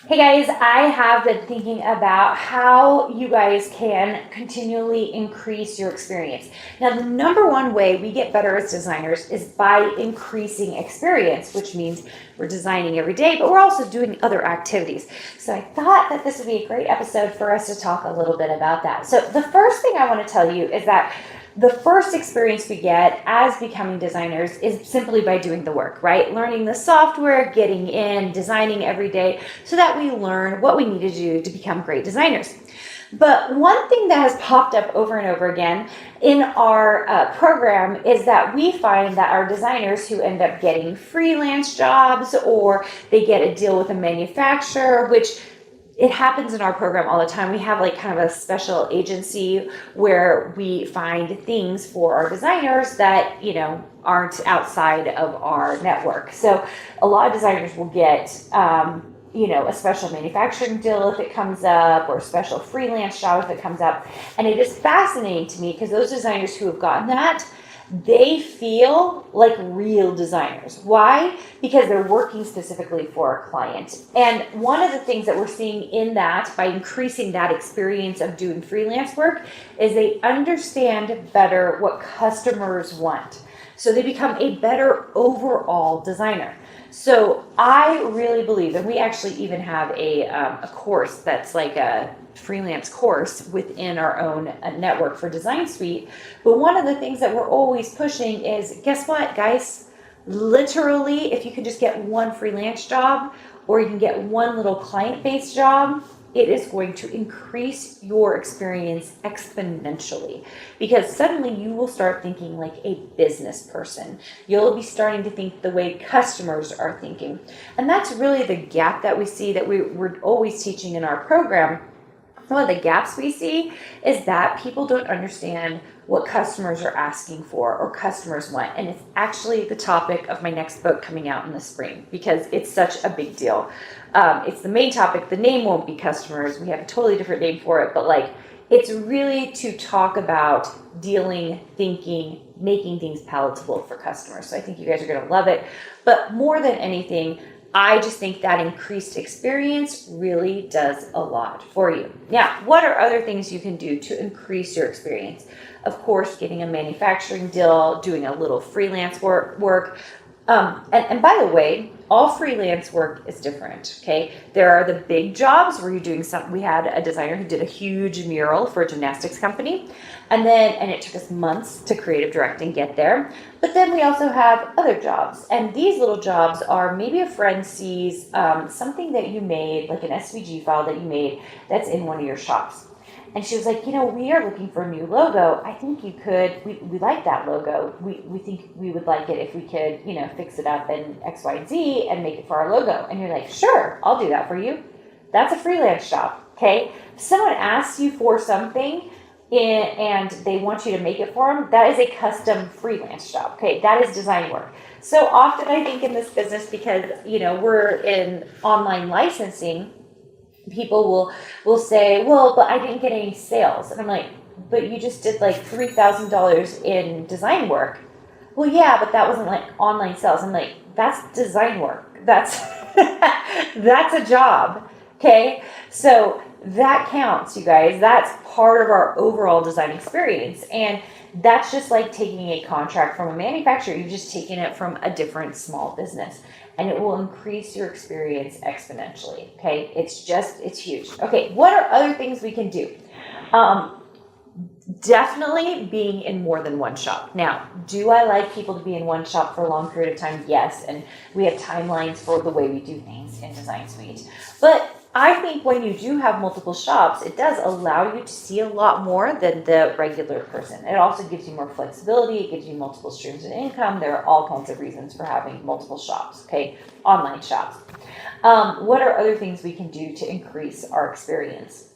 Hey guys, I have been thinking about how you guys can continually increase your experience. Now, the number one way we get better as designers is by increasing experience, which means we're designing every day, but we're also doing other activities. So I thought that this would be a great episode for us to talk a little bit about that. So the first thing I want to tell you is that the first experience we get as becoming designers is simply by doing the work, right? Learning the software, getting in, designing every day so that we learn what we need to do to become great designers. But one thing that has popped up over and over again in our program is that we find that our designers who end up getting freelance jobs or they get a deal with a manufacturer, which it happens in our program all the time. We have like kind of a special agency where we find things for our designers that, aren't outside of our network. So a lot of designers will get, a special manufacturing deal if it comes up, or a special freelance job if it comes up. And it is fascinating to me because those designers who have gotten that, they feel like real designers. Why? Because they're working specifically for a client. And one of the things that we're seeing in that, by increasing that experience of doing freelance work, is they understand better what customers want. So they become a better overall designer. So I really believe, and we actually even have a course that's like a freelance course within our own network for Design Suite. But one of the things that we're always pushing is, guess what, guys? Literally, if you can just get one freelance job or you can get one little client-based job, it is going to increase your experience exponentially, because suddenly you will start thinking like a business person. You'll be starting to think the way customers are thinking. And that's really the gap that we see, that we're always teaching in our program. One of the gaps we see is that people don't understand what customers are asking for or customers want. And it's actually the topic of my next book coming out in the spring, because it's such a big deal. It's the main topic. The name won't be customers. We have a totally different name for it. But it's really to talk about dealing, thinking, making things palatable for customers. So I think you guys are going to love it. But more than anything, I just think that increased experience really does a lot for you. Now, what are other things you can do to increase your experience? Of course, getting a manufacturing deal, doing a little freelance work. And by the way, all freelance work is different, okay? There are the big jobs where you're doing we had a designer who did a huge mural for a gymnastics company, and it took us months to creative direct and get there. But then we also have other jobs, and these little jobs are maybe a friend sees something that you made, like an SVG file that you made that's in one of your shops. And she was like, we are looking for a new logo. I think you could, we like that logo. We think we would like it if we could, fix it up in X, Y, and Z and make it for our logo. And you're like, sure, I'll do that for you. That's a freelance job, okay? If someone asks you for something and they want you to make it for them, that is a custom freelance job, okay? That is design work. So often I think in this business, because, we're in online licensing, people will say, well, but I didn't get any sales. And I'm like, but you just did like $3,000 in design work. Well, yeah, but that wasn't like online sales. I'm like, that's design work. That's that's a job. Okay. So that counts, you guys. That's part of our overall design experience. And that's just like taking a contract from a manufacturer. You've just taken it from a different small business, and it will increase your experience exponentially. Okay. It's huge. Okay. What are other things we can do? Definitely being in more than one shop. Now, do I like people to be in one shop for a long period of time? Yes. And we have timelines for the way we do things in Design Suite. But I think when you do have multiple shops, it does allow you to see a lot more than the regular person. It also gives you more flexibility. It gives you multiple streams of income. There are all kinds of reasons for having multiple shops, okay? Online shops. What are other things we can do to increase our experience?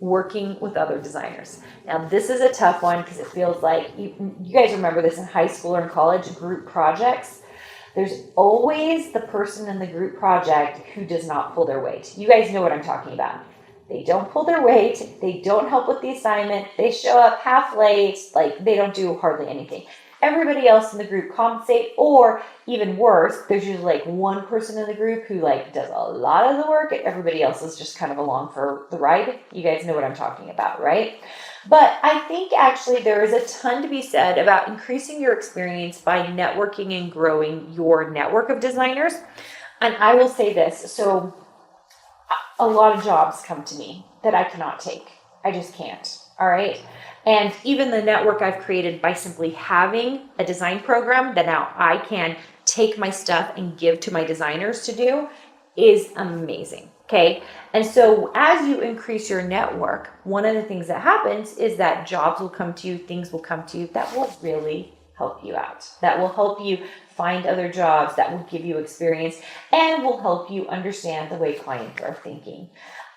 Working with other designers. Now, this is a tough one because it feels like, you guys remember this in high school or in college, group projects. There's always the person in the group project who does not pull their weight. You guys know what I'm talking about. They don't pull their weight. They don't help with the assignment. They show up half late. Like, they don't do hardly anything. everybody else in the group compensate, or even worse, there's usually like one person in the group who like does a lot of the work and everybody else is just kind of along for the ride. You guys know what I'm talking about, right? But I think actually there is a ton to be said about increasing your experience by networking and growing your network of designers. And I will say this, so a lot of jobs come to me that I cannot take. I just can't, all right? And even the network I've created by simply having a design program that now I can take my stuff and give to my designers to do is amazing, okay? And so as you increase your network, one of the things that happens is that jobs will come to you, things will come to you that will really help you out, that will help you find other jobs, that will give you experience, and will help you understand the way clients are thinking.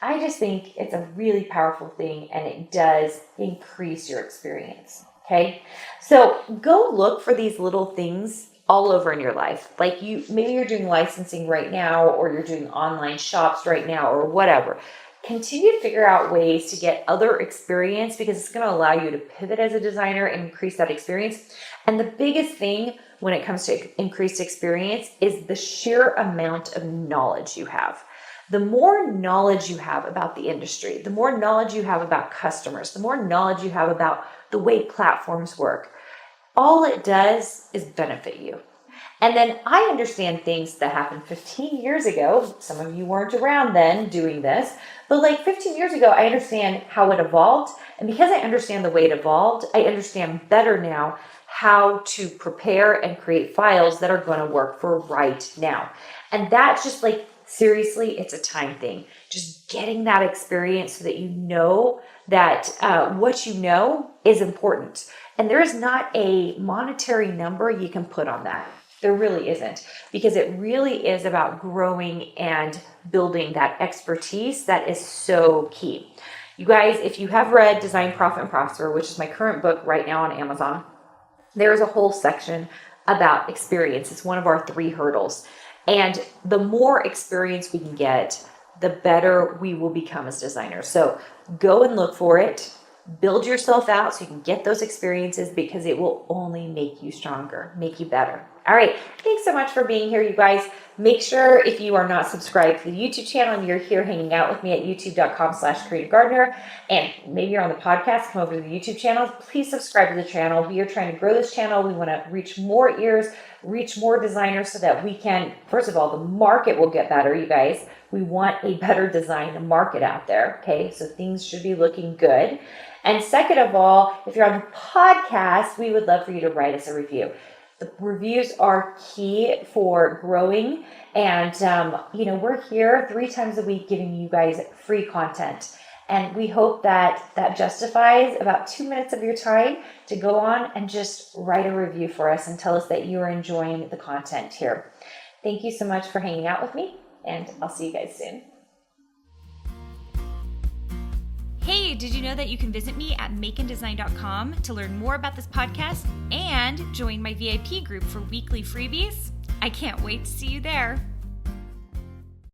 I just think it's a really powerful thing, and it does increase your experience, okay? So go look for these little things all over in your life. Like maybe you're doing licensing right now, or you're doing online shops right now, or whatever. Continue to figure out ways to get other experience, because it's going to allow you to pivot as a designer and increase that experience. And the biggest thing when it comes to increased experience is the sheer amount of knowledge you have. The more knowledge you have about the industry, the more knowledge you have about customers, the more knowledge you have about the way platforms work, all it does is benefit you. And then I understand things that happened 15 years ago. Some of you weren't around then doing this, but like 15 years ago, I understand how it evolved. And because I understand the way it evolved, I understand better now how to prepare and create files that are going to work for right now. And that's just like, seriously, it's a time thing. Just getting that experience so that you know that what you know is important. And there is not a monetary number you can put on that. There really isn't, because it really is about growing and building that expertise that is so key. You guys, if you have read Design, Profit, and Prosper, which is my current book right now on Amazon, there's a whole section about experience. It's one of our 3 hurdles. And the more experience we can get, the better we will become as designers. So go and look for it. Build yourself out so you can get those experiences, because it will only make you stronger, make you better. All right. Thanks so much for being here, you guys. Make sure, if you are not subscribed to the YouTube channel and you're here hanging out with me at youtube.com/Carina Gardner, and maybe you're on the podcast, come over to the YouTube channel, please subscribe to the channel. We are trying to grow this channel. We want to reach more ears, reach more designers, so that we can, first of all, the market will get better, you guys. We want a better design market out there, okay? So things should be looking good. And second of all, if you're on the podcast, we would love for you to write us a review. The reviews are key for growing. And, we're here 3 times a week giving you guys free content. And we hope that that justifies about 2 minutes of your time to go on and just write a review for us and tell us that you are enjoying the content here. Thank you so much for hanging out with me, and I'll see you guys soon. Hey, did you know that you can visit me at makeanddesign.com to learn more about this podcast and join my VIP group for weekly freebies? I can't wait to see you there.